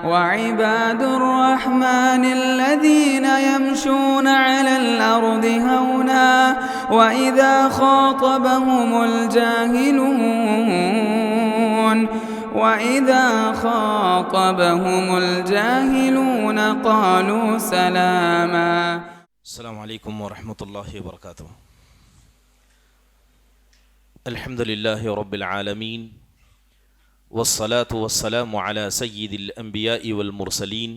وعباد الرحمن الذين يمشون على الأرض هونا وإذا خاطبهم الجاهلون قالوا سلاما. السلام علیکم ورحمۃ اللہ وبرکاتہ. الحمد للہ رب العالمین والصلاة والسلام على سید الانبیاء والمرسلین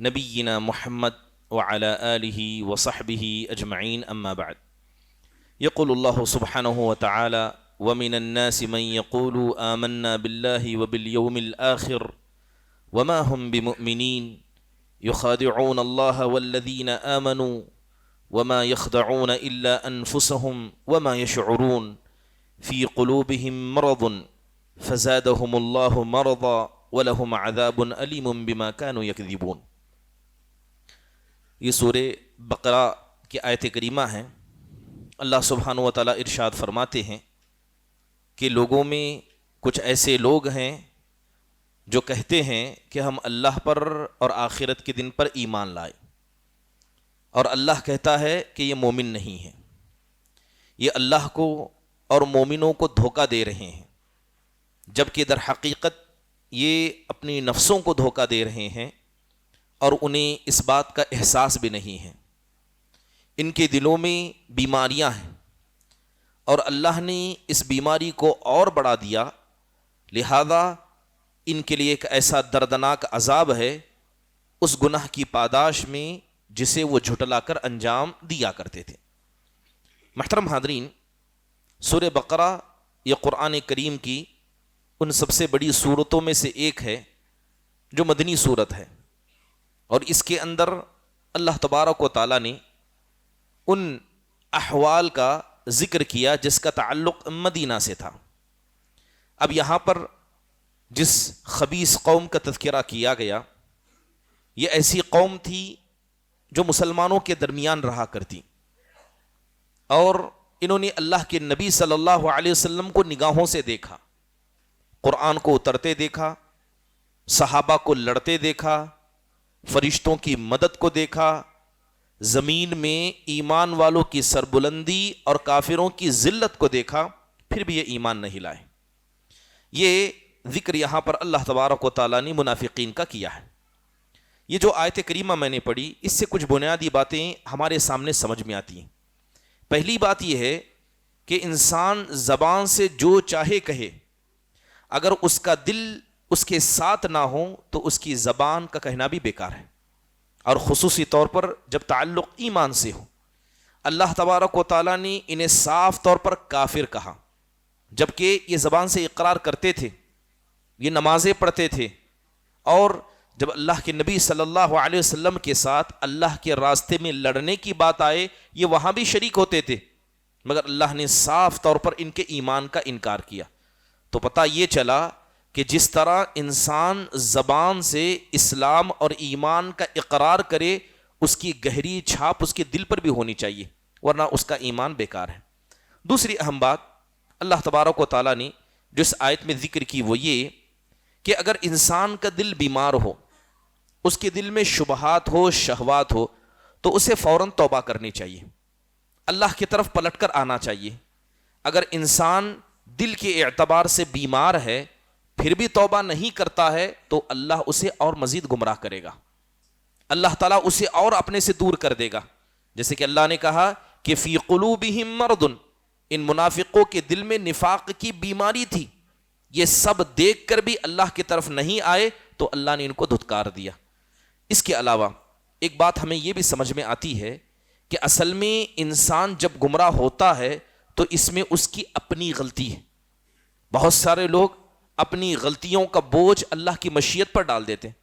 نبینا محمد وعلى آلہ وصحبہ اجمعین اما بعد. یقول اللہ سبحانہ وتعالی ومن الناس من يقول آمنا بالله وباليوم الآخر وما هم بمؤمنين يخادعون الله والذين آمنوا وما يخدعون إلا أنفسهم وما يشعرون في قلوبهم مرض فزادهم الله مرضا ولهم عذاب أليم بما كانوا يكذبون. یہ سورہ بقرہ کی آیت کریمہ ہیں. اللہ سبحانہ وتعالی ارشاد فرماتے ہیں کہ لوگوں میں کچھ ایسے لوگ ہیں جو کہتے ہیں کہ ہم اللہ پر اور آخرت کے دن پر ایمان لائے، اور اللہ کہتا ہے کہ یہ مومن نہیں ہیں. یہ اللہ کو اور مومنوں کو دھوکہ دے رہے ہیں، جبکہ در حقیقت یہ اپنی نفسوں کو دھوکہ دے رہے ہیں اور انہیں اس بات کا احساس بھی نہیں ہے. ان کے دلوں میں بیماریاں ہیں اور اللہ نے اس بیماری کو اور بڑھا دیا، لہذا ان کے لیے ایک ایسا دردناک عذاب ہے اس گناہ کی پاداش میں جسے وہ جھٹلا کر انجام دیا کرتے تھے. محترم حاضرین، سورہ بقرہ یہ قرآن کریم کی ان سب سے بڑی صورتوں میں سے ایک ہے جو مدنی صورت ہے، اور اس کے اندر اللہ تبارک و تعالیٰ نے ان احوال کا ذکر کیا جس کا تعلق مدینہ سے تھا. اب یہاں پر جس خبیث قوم کا تذکرہ کیا گیا، یہ ایسی قوم تھی جو مسلمانوں کے درمیان رہا کرتی، اور انہوں نے اللہ کے نبی صلی اللہ علیہ وسلم کو نگاہوں سے دیکھا، قرآن کو اترتے دیکھا، صحابہ کو لڑتے دیکھا، فرشتوں کی مدد کو دیکھا، زمین میں ایمان والوں کی سربلندی اور کافروں کی ذلت کو دیکھا، پھر بھی یہ ایمان نہیں لائے. یہ ذکر یہاں پر اللہ تبارک و تعالیٰ نے منافقین کا کیا ہے. یہ جو آیت کریمہ میں نے پڑھی، اس سے کچھ بنیادی باتیں ہمارے سامنے سمجھ میں آتی ہیں. پہلی بات یہ ہے کہ انسان زبان سے جو چاہے کہے، اگر اس کا دل اس کے ساتھ نہ ہو تو اس کی زبان کا کہنا بھی بیکار ہے، اور خصوصی طور پر جب تعلق ایمان سے ہو. اللہ تبارک و تعالیٰ نے انہیں صاف طور پر کافر کہا، جبکہ یہ زبان سے اقرار کرتے تھے، یہ نمازیں پڑھتے تھے، اور جب اللہ کے نبی صلی اللہ علیہ وسلم کے ساتھ اللہ کے راستے میں لڑنے کی بات آئے یہ وہاں بھی شریک ہوتے تھے، مگر اللہ نے صاف طور پر ان کے ایمان کا انکار کیا. تو پتہ یہ چلا کہ جس طرح انسان زبان سے اسلام اور ایمان کا اقرار کرے، اس کی گہری چھاپ اس کے دل پر بھی ہونی چاہیے، ورنہ اس کا ایمان بیکار ہے. دوسری اہم بات اللہ تبارک و تعالیٰ نے جو اس آیت میں ذکر کی وہ یہ کہ اگر انسان کا دل بیمار ہو، اس کے دل میں شبہات ہو، شہوات ہو، تو اسے فوراً توبہ کرنی چاہیے، اللہ کی طرف پلٹ کر آنا چاہیے. اگر انسان دل کے اعتبار سے بیمار ہے پھر بھی توبہ نہیں کرتا ہے تو اللہ اسے اور مزید گمراہ کرے گا، اللہ تعالیٰ اسے اور اپنے سے دور کر دے گا. جیسے کہ اللہ نے کہا کہ فی قلوبہم مرض، ان منافقوں کے دل میں نفاق کی بیماری تھی. یہ سب دیکھ کر بھی اللہ کی طرف نہیں آئے تو اللہ نے ان کو دھتکار دیا. اس کے علاوہ ایک بات ہمیں یہ بھی سمجھ میں آتی ہے کہ اصل میں انسان جب گمراہ ہوتا ہے تو اس میں اس کی اپنی غلطی ہے. بہت سارے لوگ اپنی غلطیوں کا بوجھ اللہ کی مشیت پر ڈال دیتے ہیں.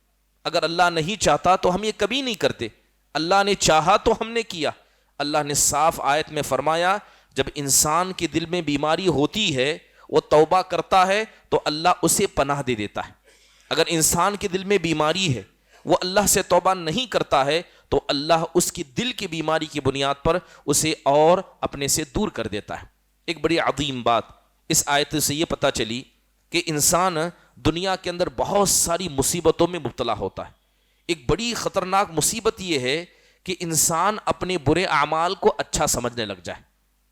اگر اللہ نہیں چاہتا تو ہم یہ کبھی نہیں کرتے، اللہ نے چاہا تو ہم نے کیا. اللہ نے صاف آیت میں فرمایا جب انسان کے دل میں بیماری ہوتی ہے وہ توبہ کرتا ہے تو اللہ اسے پناہ دے دیتا ہے. اگر انسان کے دل میں بیماری ہے وہ اللہ سے توبہ نہیں کرتا ہے تو اللہ اس کی دل کی بیماری کی بنیاد پر اسے اور اپنے سے دور کر دیتا ہے. ایک بڑی عظیم بات اس آیت سے یہ پتہ چلی کہ انسان دنیا کے اندر بہت ساری مصیبتوں میں مبتلا ہوتا ہے۔ ایک بڑی خطرناک مصیبت یہ ہے کہ انسان اپنے برے اعمال کو اچھا سمجھنے لگ جائے۔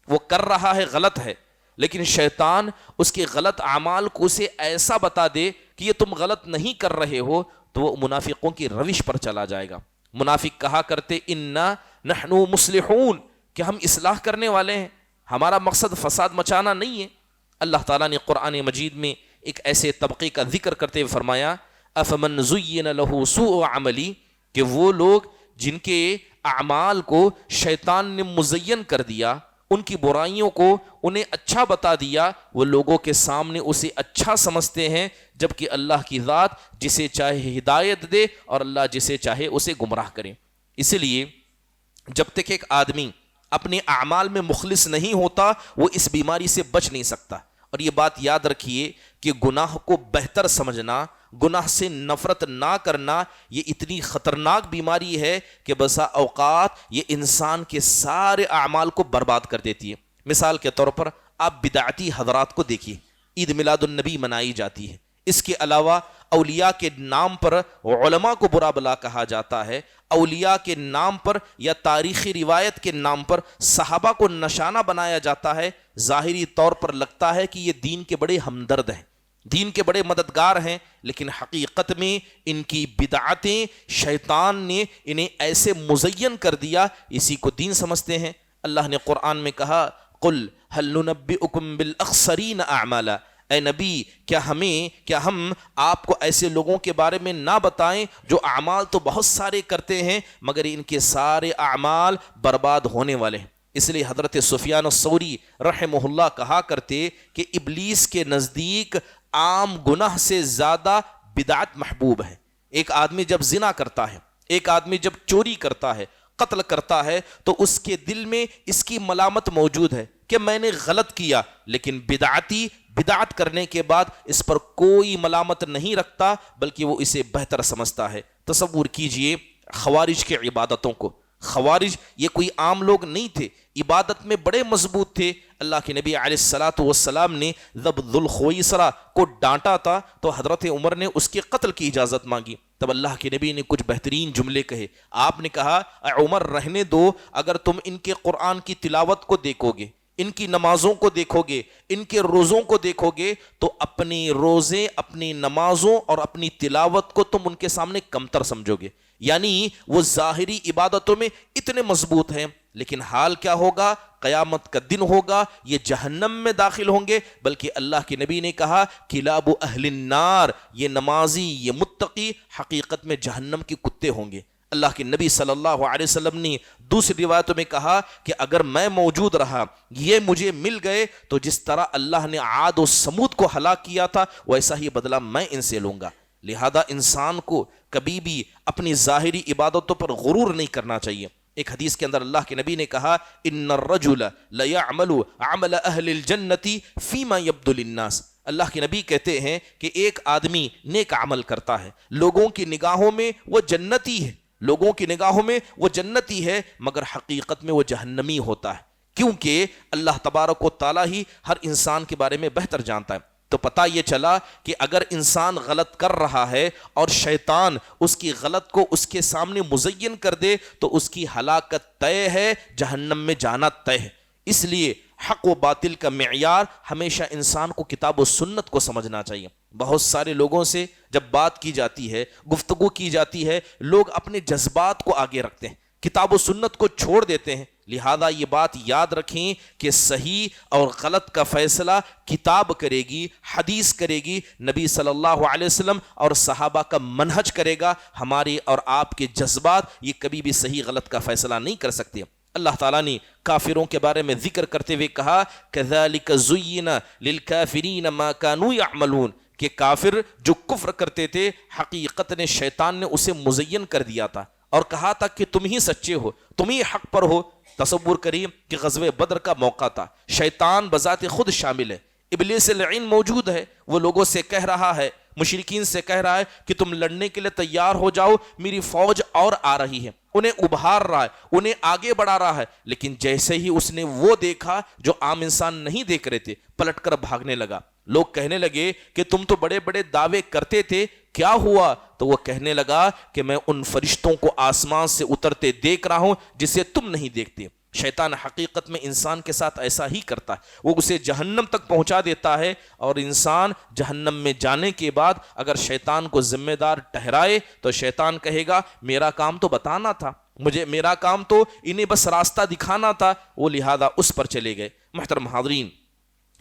وہ کر رہا ہے غلط ہے، لیکن شیطان اس کے غلط اعمال کو اسے ایسا بتا دے کہ یہ تم غلط نہیں کر رہے ہو، تو وہ منافقوں کی روش پر چلا جائے گا۔ منافق کہا کرتے انا نحن مصلحون، کہ ہم اصلاح کرنے والے ہیں، ہمارا مقصد فساد مچانا نہیں ہے۔ اللہ تعالیٰ نے قرآن مجید میں ایک ایسے طبقے کا ذکر کرتے ہوئے فرمایا افمن زین لہ سوء عملی، کہ وہ لوگ جن کے اعمال کو شیطان نے مزین کر دیا، ان کی برائیوں کو انہیں اچھا بتا دیا، وہ لوگوں کے سامنے اسے اچھا سمجھتے ہیں، جبکہ اللہ کی ذات جسے چاہے ہدایت دے اور اللہ جسے چاہے اسے گمراہ کرے۔ اسی لیے جب تک ایک آدمی اپنے اعمال میں مخلص نہیں ہوتا، وہ اس بیماری سے بچ نہیں سکتا۔ اور یہ بات یاد رکھیے کہ گناہ کو بہتر سمجھنا، گناہ سے نفرت نہ کرنا، یہ اتنی خطرناک بیماری ہے کہ بسا اوقات یہ انسان کے سارے اعمال کو برباد کر دیتی ہے۔ مثال کے طور پر آپ بدعتی حضرات کو دیکھیے، عید میلاد النبی منائی جاتی ہے، اس کے علاوہ اولیاء کے نام پر علماء کو برا بلا کہا جاتا ہے، اولیاء کے نام پر یا تاریخی روایت کے نام پر صحابہ کو نشانہ بنایا جاتا ہے۔ ظاہری طور پر لگتا ہے کہ یہ دین کے بڑے ہمدرد ہیں، دین کے بڑے مددگار ہیں، لیکن حقیقت میں ان کی بدعتیں شیطان نے انہیں ایسے مزین کر دیا، اسی کو دین سمجھتے ہیں۔ اللہ نے قرآن میں کہا قل هل ننبئکم بالاخسرین اعمالا، اے نبی کیا ہم آپ کو ایسے لوگوں کے بارے میں نہ بتائیں جو اعمال تو بہت سارے کرتے ہیں مگر ان کے سارے اعمال برباد ہونے والے ہیں۔ اس لیے حضرت سفیان الثوری رحمہ اللہ کہا کرتے کہ ابلیس کے نزدیک عام گناہ سے زیادہ بدعت محبوب ہے۔ ایک آدمی جب زنا کرتا ہے، ایک آدمی جب چوری کرتا ہے، قتل کرتا ہے، تو اس کے دل میں اس کی ملامت موجود ہے کہ میں نے غلط کیا، لیکن بدعتی بدعت کرنے کے بعد اس پر کوئی ملامت نہیں رکھتا، بلکہ وہ اسے بہتر سمجھتا ہے۔ تصور کیجئے خوارج کے عبادتوں کو۔ خوارج یہ کوئی عام لوگ نہیں تھے، عبادت میں بڑے مضبوط تھے۔ اللہ کے نبی علیہ الصلاۃ والسلام نے جب ذوالخویسرہ کو ڈانٹا تھا تو حضرت عمر نے اس کے قتل کی اجازت مانگی، تب اللہ کے نبی نے کچھ بہترین جملے کہے۔ آپ نے کہا اے عمر رہنے دو، اگر تم ان کے قرآن کی تلاوت کو دیکھو گے، ان کی نمازوں کو دیکھو گے، ان کے روزوں کو دیکھو گے، تو اپنی روزے، اپنی نمازوں اور اپنی تلاوت کو تم ان کے سامنے کمتر سمجھو گے۔ یعنی وہ ظاہری عبادتوں میں اتنے مضبوط ہیں، لیکن حال کیا ہوگا؟ قیامت کا دن ہوگا یہ جہنم میں داخل ہوں گے۔ بلکہ اللہ کے نبی نے کہا کلاب اہل النار، یہ نمازی، یہ متقی حقیقت میں جہنم کے کتے ہوں گے۔ اللہ کے نبی صلی اللہ علیہ وسلم نے دوسری روایتوں میں کہا کہ اگر میں موجود رہا، یہ مجھے مل گئے، تو جس طرح اللہ نے عاد و سمود کو ہلاک کیا تھا ویسا ہی بدلہ میں ان سے لوں گا۔ لہذا انسان کو کبھی بھی اپنی ظاہری عبادتوں پر غرور نہیں کرنا چاہیے۔ ایک حدیث کے اندر اللہ کے نبی نے کہا ان الرجل لیعمل عمل اہل الجنت فیما یبدو للناس۔ اللہ کے نبی کہتے ہیں کہ ایک آدمی نیک عمل کرتا ہے، لوگوں کی نگاہوں میں وہ جنتی ہے، لوگوں کی نگاہوں میں وہ جنتی ہے، مگر حقیقت میں وہ جہنمی ہوتا ہے، کیونکہ اللہ تبارک و تعالیٰ ہی ہر انسان کے بارے میں بہتر جانتا ہے۔ تو پتہ یہ چلا کہ اگر انسان غلط کر رہا ہے اور شیطان اس کی غلط کو اس کے سامنے مزین کر دے تو اس کی ہلاکت طے ہے، جہنم میں جانا طے ہے۔ اس لیے حق و باطل کا معیار ہمیشہ انسان کو کتاب و سنت کو سمجھنا چاہیے۔ بہت سارے لوگوں سے جب بات کی جاتی ہے، گفتگو کی جاتی ہے، لوگ اپنے جذبات کو آگے رکھتے ہیں، کتاب و سنت کو چھوڑ دیتے ہیں۔ لہذا یہ بات یاد رکھیں کہ صحیح اور غلط کا فیصلہ کتاب کرے گی، حدیث کرے گی، نبی صلی اللہ علیہ وسلم اور صحابہ کا منہج کرے گا۔ ہمارے اور آپ کے جذبات یہ کبھی بھی صحیح غلط کا فیصلہ نہیں کر سکتے۔ اللہ تعالیٰ نے کافروں کے بارے میں ذکر کرتے ہوئے کہا كَذَلِكَ زُيِّنَ لِلْكَافِرِينَ مَا كَانُوا يَعْمَلُونَ، کہ کافر جو کفر کرتے تھے حقیقت نے شیطان نے اسے مزین کر دیا تھا اور کہا تھا کہ تم ہی سچے ہو، تم ہی حق پر ہو۔ تصور کریے کہ غزوہ بدر کا موقع تھا، شیطان بذات خود شامل ہے، ابلیس لعین موجود ہے، وہ لوگوں سے کہہ رہا ہے، مشرکین سے کہہ رہا ہے کہ تم لڑنے کے لیے تیار ہو جاؤ، میری فوج اور آ رہی ہے، انہیں ابھار رہا ہے، انہیں آگے بڑھا رہا ہے۔ لیکن جیسے ہی اس نے وہ دیکھا جو عام انسان نہیں دیکھ رہے تھے، پلٹ کر بھاگنے لگا۔ لوگ کہنے لگے کہ تم تو بڑے بڑے دعوے کرتے تھے، کیا ہوا؟ تو وہ کہنے لگا کہ میں ان فرشتوں کو آسمان سے اترتے دیکھ رہا ہوں جسے تم نہیں دیکھتے۔ شیطان حقیقت میں انسان کے ساتھ ایسا ہی کرتا ہے، وہ اسے جہنم تک پہنچا دیتا ہے، اور انسان جہنم میں جانے کے بعد اگر شیطان کو ذمہ دار ٹھہرائے تو شیطان کہے گا میرا کام تو بتانا تھا، میرا کام تو انہیں بس راستہ دکھانا تھا، وہ لہذا اس پر چلے گئے۔ محترم حاضرین،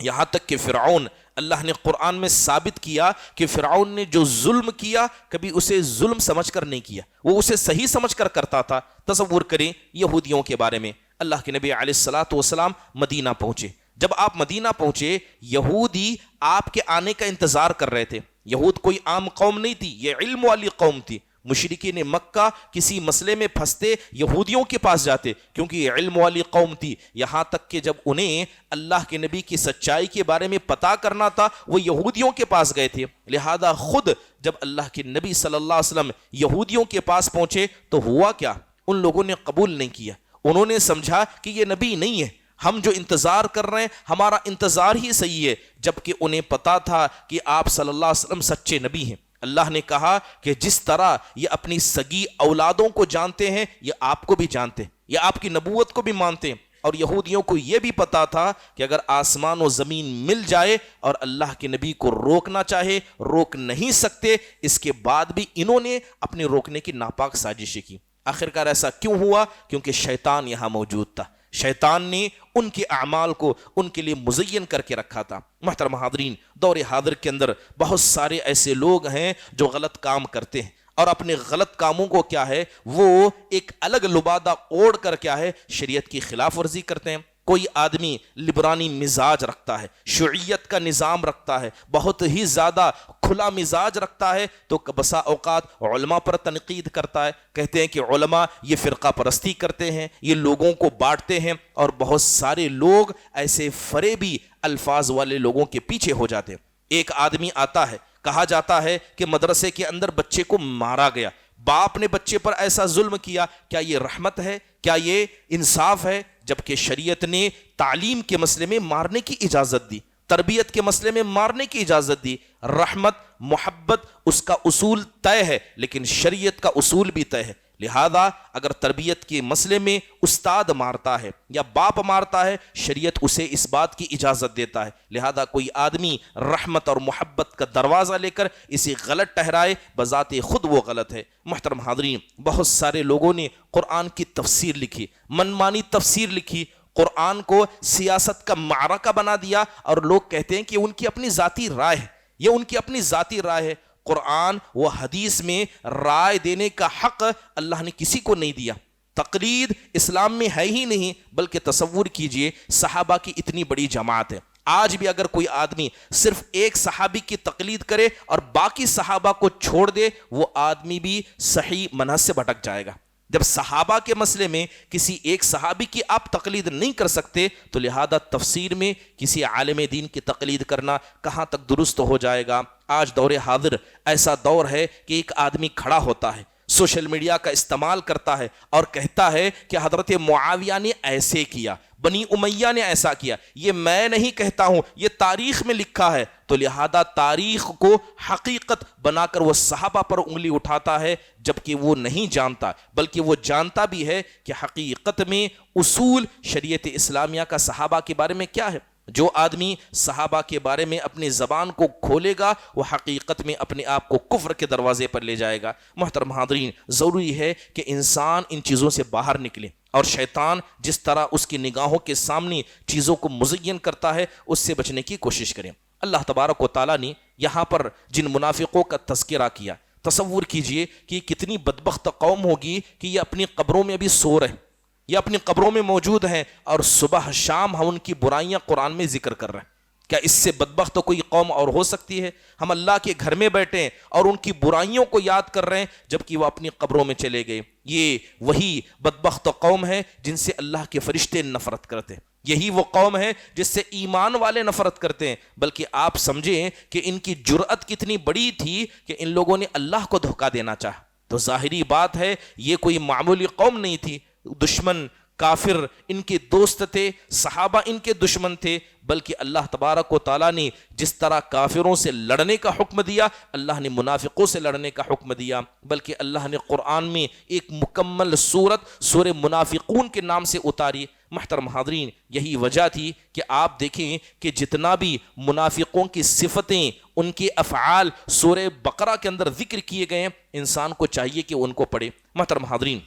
یہاں تک کہ فرعون، اللہ نے قرآن میں ثابت کیا کہ فرعون نے جو ظلم کیا کبھی اسے ظلم سمجھ کر نہیں کیا، وہ اسے صحیح سمجھ کر کرتا تھا۔ تصور کریں یہودیوں کے بارے میں، اللہ کے نبی علیہ الصلاۃ والسلام مدینہ پہنچے۔ جب آپ مدینہ پہنچے، یہودی آپ کے آنے کا انتظار کر رہے تھے۔ یہود کوئی عام قوم نہیں تھی، یہ علم والی قوم تھی۔ مشرکین مکہ کسی مسئلے میں پھنستے یہودیوں کے پاس جاتے، کیونکہ یہ علم والی قوم تھی۔ یہاں تک کہ جب انہیں اللہ کے نبی کی سچائی کے بارے میں پتہ کرنا تھا، وہ یہودیوں کے پاس گئے تھے۔ لہذا خود جب اللہ کے نبی صلی اللہ علیہ وسلم یہودیوں کے پاس پہنچے تو ہوا کیا؟ ان لوگوں نے قبول نہیں کیا، انہوں نے سمجھا کہ یہ نبی نہیں ہے، ہم جو انتظار کر رہے ہیں ہمارا انتظار ہی صحیح ہے، جبکہ انہیں پتا تھا کہ آپ صلی اللہ علیہ وسلم سچے نبی ہیں۔ اللہ نے کہا کہ جس طرح یہ اپنی سگی اولادوں کو جانتے ہیں، یہ آپ کو بھی جانتے ہیں، یہ آپ کی نبوت کو بھی مانتے ہیں۔ اور یہودیوں کو یہ بھی پتا تھا کہ اگر آسمان و زمین مل جائے اور اللہ کے نبی کو روکنا چاہے روک نہیں سکتے، اس کے بعد بھی انہوں نے اپنے روکنے کی ناپاک سازشیں کی۔ آخرکار ایسا کیوں ہوا؟ کیونکہ شیطان یہاں موجود تھا، شیطان نے ان کے اعمال کو ان کے لیے مزین کر کے رکھا تھا۔ محترم حاضرین، دور حاضر کے اندر بہت سارے ایسے لوگ ہیں جو غلط کام کرتے ہیں، اور اپنے غلط کاموں کو کیا ہے، وہ ایک الگ لبادہ اوڑھ کر کیا ہے، شریعت کی خلاف ورزی کرتے ہیں۔ کوئی آدمی لبرانی مزاج رکھتا ہے، شیوعیت کا نظام رکھتا ہے، بہت ہی زیادہ کھلا مزاج رکھتا ہے، تو بسا اوقات علماء پر تنقید کرتا ہے، کہتے ہیں کہ علماء یہ فرقہ پرستی کرتے ہیں، یہ لوگوں کو بانٹتے ہیں، اور بہت سارے لوگ ایسے فریبی الفاظ والے لوگوں کے پیچھے ہو جاتے ہیں۔ ایک آدمی آتا ہے، کہا جاتا ہے کہ مدرسے کے اندر بچے کو مارا گیا، باپ نے بچے پر ایسا ظلم کیا، کیا یہ رحمت ہے؟ کیا یہ انصاف ہے؟ جبکہ شریعت نے تعلیم کے مسئلے میں مارنے کی اجازت دی، تربیت کے مسئلے میں مارنے کی اجازت دی۔ رحمت، محبت، اس کا اصول طے ہے، لیکن شریعت کا اصول بھی طے ہے۔ لہذا اگر تربیت کے مسئلے میں استاد مارتا ہے یا باپ مارتا ہے، شریعت اسے اس بات کی اجازت دیتا ہے۔ لہذا کوئی آدمی رحمت اور محبت کا دروازہ لے کر اسے غلط ٹھہرائے، بذات خود وہ غلط ہے۔ محترم حاضرین، بہت سارے لوگوں نے قرآن کی تفسیر لکھی، منمانی تفسیر لکھی، قرآن کو سیاست کا معرکہ بنا دیا، اور لوگ کہتے ہیں کہ ان کی اپنی ذاتی رائے ہے، یہ ان کی اپنی ذاتی رائے ہے۔ قرآن و حدیث میں رائے دینے کا حق اللہ نے کسی کو نہیں دیا۔ تقلید اسلام میں ہے ہی نہیں، بلکہ تصور کیجئے صحابہ کی اتنی بڑی جماعت ہے، آج بھی اگر کوئی آدمی صرف ایک صحابی کی تقلید کرے اور باقی صحابہ کو چھوڑ دے، وہ آدمی بھی صحیح منہج سے بھٹک جائے گا۔ جب صحابہ کے مسئلے میں کسی ایک صحابی کی آپ تقلید نہیں کر سکتے، تو لہذا تفسیر میں کسی عالم دین کی تقلید کرنا کہاں تک درست ہو جائے گا؟ آج دور حاضر ایسا دور ہے کہ ایک آدمی کھڑا ہوتا ہے، سوشل میڈیا کا استعمال کرتا ہے اور کہتا ہے کہ حضرت معاویہ نے ایسے کیا، بنی امیہ نے ایسا کیا۔ یہ میں نہیں کہتا ہوں، یہ تاریخ میں لکھا ہے۔ تو لہذا تاریخ کو حقیقت بنا کر وہ صحابہ پر انگلی اٹھاتا ہے، جبکہ وہ نہیں جانتا، بلکہ وہ جانتا بھی ہے کہ حقیقت میں اصول شریعت اسلامیہ کا صحابہ کے بارے میں کیا ہے۔ جو آدمی صحابہ کے بارے میں اپنی زبان کو کھولے گا، وہ حقیقت میں اپنے آپ کو کفر کے دروازے پر لے جائے گا۔ محترم حاضرین، ضروری ہے کہ انسان ان چیزوں سے باہر نکلے، اور شیطان جس طرح اس کی نگاہوں کے سامنے چیزوں کو مزین کرتا ہے، اس سے بچنے کی کوشش کریں۔ اللہ تبارک و تعالیٰ نے یہاں پر جن منافقوں کا تذکرہ کیا، تصور کیجئے کہ یہ کتنی بدبخت قوم ہوگی کہ یہ اپنی قبروں میں ابھی سو رہے ہیں، یہ اپنی قبروں میں موجود ہیں، اور صبح شام ہم ان کی برائیاں قرآن میں ذکر کر رہے ہیں۔ کیا اس سے بدبخت تو کوئی قوم اور ہو سکتی ہے؟ ہم اللہ کے گھر میں بیٹھے ہیں اور ان کی برائیوں کو یاد کر رہے ہیں، جبکہ وہ اپنی قبروں میں چلے گئے۔ یہ وہی بدبخت قوم ہے جن سے اللہ کے فرشتے نفرت کرتے ہیں۔ یہی وہ قوم ہے جس سے ایمان والے نفرت کرتے ہیں، بلکہ آپ سمجھیں کہ ان کی جرأت کتنی بڑی تھی کہ ان لوگوں نے اللہ کو دھوکہ دینا چاہا۔ تو ظاہری بات ہے یہ کوئی معمولی قوم نہیں تھی، دشمن کافر ان کے دوست تھے، صحابہ ان کے دشمن تھے، بلکہ اللہ تبارک و تعالیٰ نے جس طرح کافروں سے لڑنے کا حکم دیا، اللہ نے منافقوں سے لڑنے کا حکم دیا، بلکہ اللہ نے قرآن میں ایک مکمل سورت سورہ منافقون کے نام سے اتاری۔ محترم حاضرین، یہی وجہ تھی کہ آپ دیکھیں کہ جتنا بھی منافقوں کی صفتیں، ان کے افعال سورہ بقرہ کے اندر ذکر کیے گئے ہیں، انسان کو چاہیے کہ ان کو پڑھے۔ محترم حاضرین،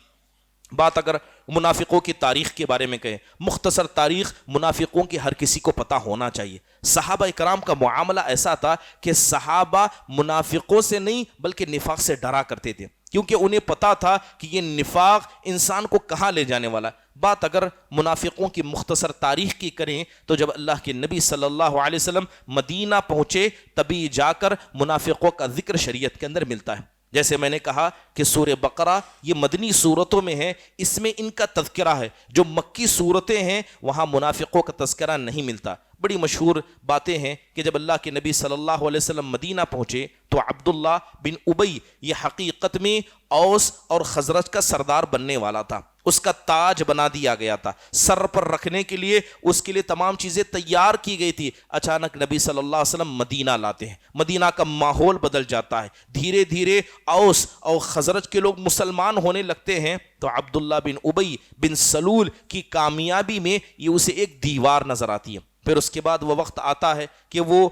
بات اگر منافقوں کی تاریخ کے بارے میں کہیں، مختصر تاریخ منافقوں کی ہر کسی کو پتہ ہونا چاہیے۔ صحابہ اکرام کا معاملہ ایسا تھا کہ صحابہ منافقوں سے نہیں بلکہ نفاق سے ڈرا کرتے تھے، کیونکہ انہیں پتا تھا کہ یہ نفاق انسان کو کہاں لے جانے والا ہے۔ بات اگر منافقوں کی مختصر تاریخ کی کریں تو جب اللہ کے نبی صلی اللہ علیہ وسلم مدینہ پہنچے تبھی جا کر منافقوں کا ذکر شریعت کے اندر ملتا ہے۔ جیسے میں نے کہا کہ سورہ بقرہ یہ مدنی صورتوں میں ہے، اس میں ان کا تذکرہ ہے۔ جو مکی صورتیں ہیں وہاں منافقوں کا تذکرہ نہیں ملتا۔ بڑی مشہور باتیں ہیں کہ جب اللہ کے نبی صلی اللہ علیہ وسلم مدینہ پہنچے تو عبداللہ بن ابی یہ حقیقت میں اوس اور خزرج کا سردار بننے والا تھا، اس کا تاج بنا دیا گیا تھا، سر پر رکھنے کے لیے اس کے لیے تمام چیزیں تیار کی گئی تھی۔ اچانک نبی صلی اللہ علیہ وسلم مدینہ لاتے ہیں، مدینہ کا ماحول بدل جاتا ہے، دھیرے دھیرے اوس اور خزرج کے لوگ مسلمان ہونے لگتے ہیں۔ تو عبداللہ بن ابی بن سلول کی کامیابی میں یہ اسے ایک دیوار نظر آتی ہے۔ پھر اس کے بعد وہ وقت آتا ہے کہ وہ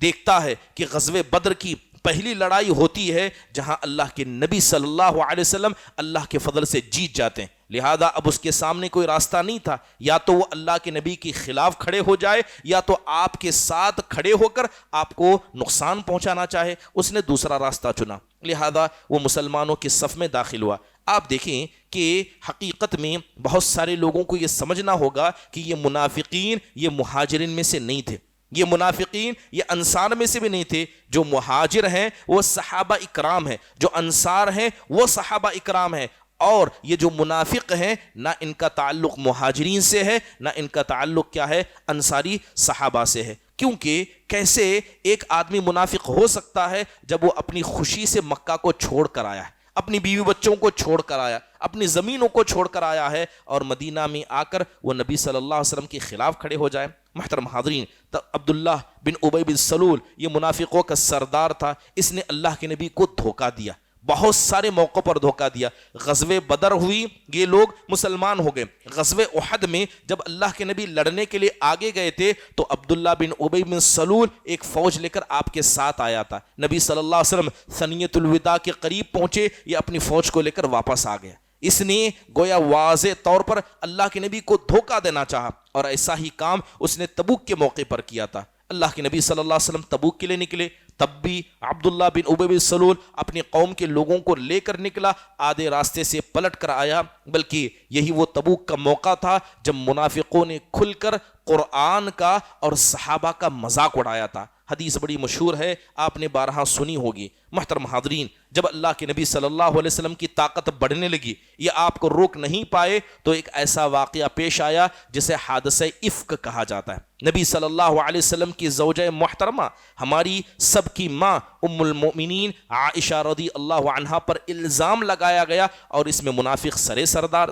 دیکھتا ہے کہ غزوہ بدر کی پہلی لڑائی ہوتی ہے جہاں اللہ کے نبی صلی اللہ علیہ وسلم اللہ کے فضل سے جیت جاتے ہیں، لہذا اب اس کے سامنے کوئی راستہ نہیں تھا، یا تو وہ اللہ کے نبی کے خلاف کھڑے ہو جائے یا تو آپ کے ساتھ کھڑے ہو کر آپ کو نقصان پہنچانا چاہے۔ اس نے دوسرا راستہ چنا، لہذا وہ مسلمانوں کے صف میں داخل ہوا۔ آپ دیکھیں کہ حقیقت میں بہت سارے لوگوں کو یہ سمجھنا ہوگا کہ یہ منافقین یہ مہاجرین میں سے نہیں تھے، یہ منافقین یہ انصار میں سے بھی نہیں تھے۔ جو مہاجر ہیں وہ صحابہ اکرام ہیں، جو انصار ہیں وہ صحابہ اکرام ہیں، اور یہ جو منافق ہیں نہ ان کا تعلق مہاجرین سے ہے نہ ان کا تعلق کیا ہے انصاری صحابہ سے ہے۔ کیونکہ کیسے ایک آدمی منافق ہو سکتا ہے جب وہ اپنی خوشی سے مکہ کو چھوڑ کر آیا ہے، اپنی بیوی بچوں کو چھوڑ کر آیا، اپنی زمینوں کو چھوڑ کر آیا ہے، اور مدینہ میں آ کر وہ نبی صلی اللہ علیہ وسلم کے خلاف کھڑے ہو جائے۔ محترم حاضرین، عبداللہ بن ابی بن سلول یہ منافقوں کا سردار تھا، اس نے اللہ کے نبی کو دھوکہ دیا، بہت سارے موقعوں پر دھوکہ دیا۔ غزوہ بدر ہوئی، یہ لوگ مسلمان ہو گئے۔ غزوہ احد میں جب اللہ کے نبی لڑنے کے لیے آگے گئے تھے تو عبداللہ بن ابی بن سلول ایک فوج لے کر آپ کے ساتھ آیا تھا۔ نبی صلی اللہ علیہ وسلم ثنیۃ الوداع کے قریب پہنچے، یہ اپنی فوج کو لے کر واپس آ گیا۔ اس نے گویا واضح طور پر اللہ کے نبی کو دھوکہ دینا چاہا، اور ایسا ہی کام اس نے تبوک کے موقع پر کیا تھا۔ اللہ کے نبی صلی اللہ علیہ وسلم تبوک کے لیے نکلے، تب بھی عبداللہ بن ابی بن سلول اپنی قوم کے لوگوں کو لے کر نکلا، آدھے راستے سے پلٹ کر آیا۔ بلکہ یہی وہ تبوک کا موقع تھا جب منافقوں نے کھل کر قرآن کا اور صحابہ کا مذاق اڑایا تھا۔ حدیث بڑی مشہور ہے، آپ نے بارہا سنی ہوگی۔ محترم حاضرین، جب اللہ کے نبی صلی اللہ علیہ وسلم کی طاقت بڑھنے لگی، یہ آپ کو روک نہیں پائے، تو ایک ایسا واقعہ پیش آیا جسے حادثہ افک کہا جاتا ہے۔ نبی صلی اللہ علیہ وسلم کی زوجہ محترمہ، ہماری سب کی ماں ام المؤمنین عائشہ رضی اللہ عنہا پر الزام لگایا گیا، اور اس میں منافق سردار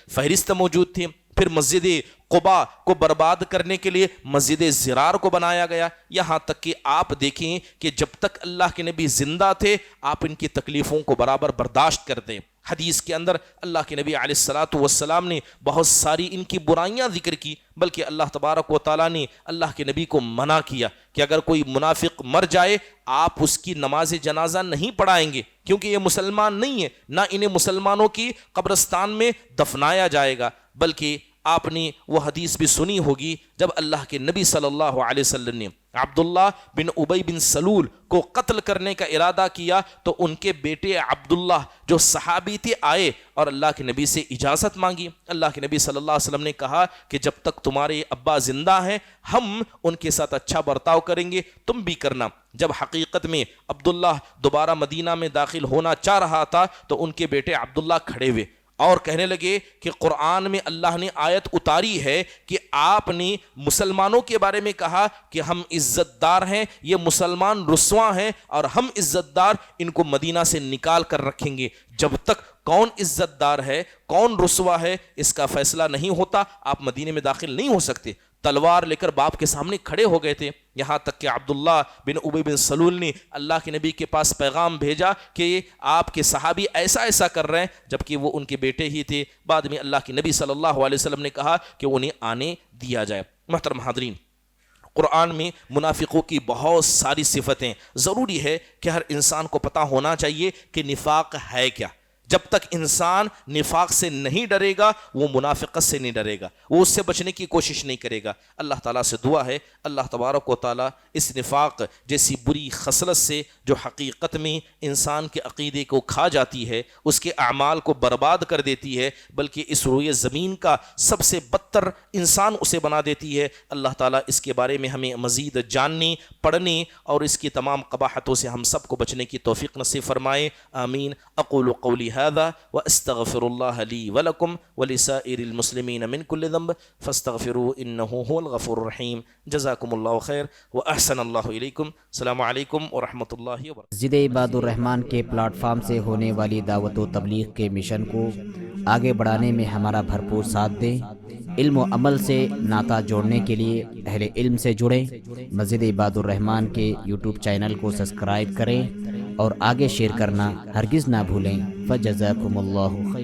فہرست موجود تھے۔ پھر مسجد قباء کو برباد کرنے کے لیے مسجد زرار کو بنایا گیا، یہاں تک کہ آپ دیکھیں کہ جب تک اللہ کے نبی زندہ تھے آپ ان کی تکلیفوں کو برابر برداشت کرتے۔ حدیث کے اندر اللہ کے نبی علیہ الصلاۃ والسلام نے بہت ساری ان کی برائیاں ذکر کی، بلکہ اللہ تبارک و تعالیٰ نے اللہ کے نبی کو منع کیا کہ اگر کوئی منافق مر جائے آپ اس کی نماز جنازہ نہیں پڑھائیں گے، کیونکہ یہ مسلمان نہیں ہے، نہ انہیں مسلمانوں کی قبرستان میں دفنایا جائے گا۔ بلکہ آپ نے وہ حدیث بھی سنی ہوگی جب اللہ کے نبی صلی اللہ علیہ وسلم نے عبداللہ بن ابی بن سلول کو قتل کرنے کا ارادہ کیا تو ان کے بیٹے عبداللہ جو صحابی تھے آئے اور اللہ کے نبی سے اجازت مانگی۔ اللہ کے نبی صلی اللہ علیہ وسلم نے کہا کہ جب تک تمہارے ابا زندہ ہیں ہم ان کے ساتھ اچھا برتاؤ کریں گے، تم بھی کرنا۔ جب حقیقت میں عبداللہ دوبارہ مدینہ میں داخل ہونا چاہ رہا تھا تو ان کے بیٹے عبداللہ کھڑے ہوئے اور کہنے لگے کہ قرآن میں اللہ نے آیت اتاری ہے کہ آپ نے مسلمانوں کے بارے میں کہا کہ ہم عزت دار ہیں، یہ مسلمان رسواں ہیں اور ہم عزت دار، ان کو مدینہ سے نکال کر رکھیں گے۔ جب تک کون عزت دار ہے کون رسوا ہے اس کا فیصلہ نہیں ہوتا، آپ مدینے میں داخل نہیں ہو سکتے۔ تلوار لے کر باپ کے سامنے کھڑے ہو گئے تھے، یہاں تک کہ عبداللہ بن ابی بن سلول نے اللہ کے نبی کے پاس پیغام بھیجا کہ آپ کے صحابی ایسا ایسا کر رہے ہیں، جبکہ وہ ان کے بیٹے ہی تھے۔ بعد میں اللہ کے نبی صلی اللہ علیہ وسلم نے کہا کہ انہیں آنے دیا جائے۔ محترم حاضرین، قرآن میں منافقوں کی بہت ساری صفتیں، ضروری ہے کہ ہر انسان کو پتہ ہونا چاہیے کہ نفاق ہے کیا۔ جب تک انسان نفاق سے نہیں ڈرے گا وہ منافقت سے نہیں ڈرے گا، وہ اس سے بچنے کی کوشش نہیں کرے گا۔ اللہ تعالیٰ سے دعا ہے اللہ تبارک و تعالیٰ اس نفاق جیسی بری خصلت سے جو حقیقت میں انسان کے عقیدے کو کھا جاتی ہے، اس کے اعمال کو برباد کر دیتی ہے، بلکہ اس روئے زمین کا سب سے بدتر انسان اسے بنا دیتی ہے، اللہ تعالیٰ اس کے بارے میں ہمیں مزید جاننے، پڑھنے اور اس کی تمام قباحتوں سے ہم سب کو بچنے کی توفیق نصیب فرمائے۔ آمین۔ اقول قولی هذا واستغفر الله لي ولكم ولسائر المسلمين من كل ذنب فاستغفروه انه هو الغفور الرحيم۔ جزاكم الله خير واحسن الله اليكم۔ السلام عليكم ورحمۃ اللہ وبرکاتہ۔ مسجد عباد الرحمن کے پلیٹ فارم سے ہونے والی دعوت و تبلیغ کے مشن کو آگے بڑھانے میں ہمارا بھرپور ساتھ دیں۔ علم و عمل سے ناطہ جوڑنے کے لیے اہل علم سے جڑیں۔ مسجد عباد الرحمن کے یوٹیوب چینل کو سبسکرائب کریں اور آگے شیئر کرنا ہرگز نہ بھولیں۔ فجزاکم اللہ خیر۔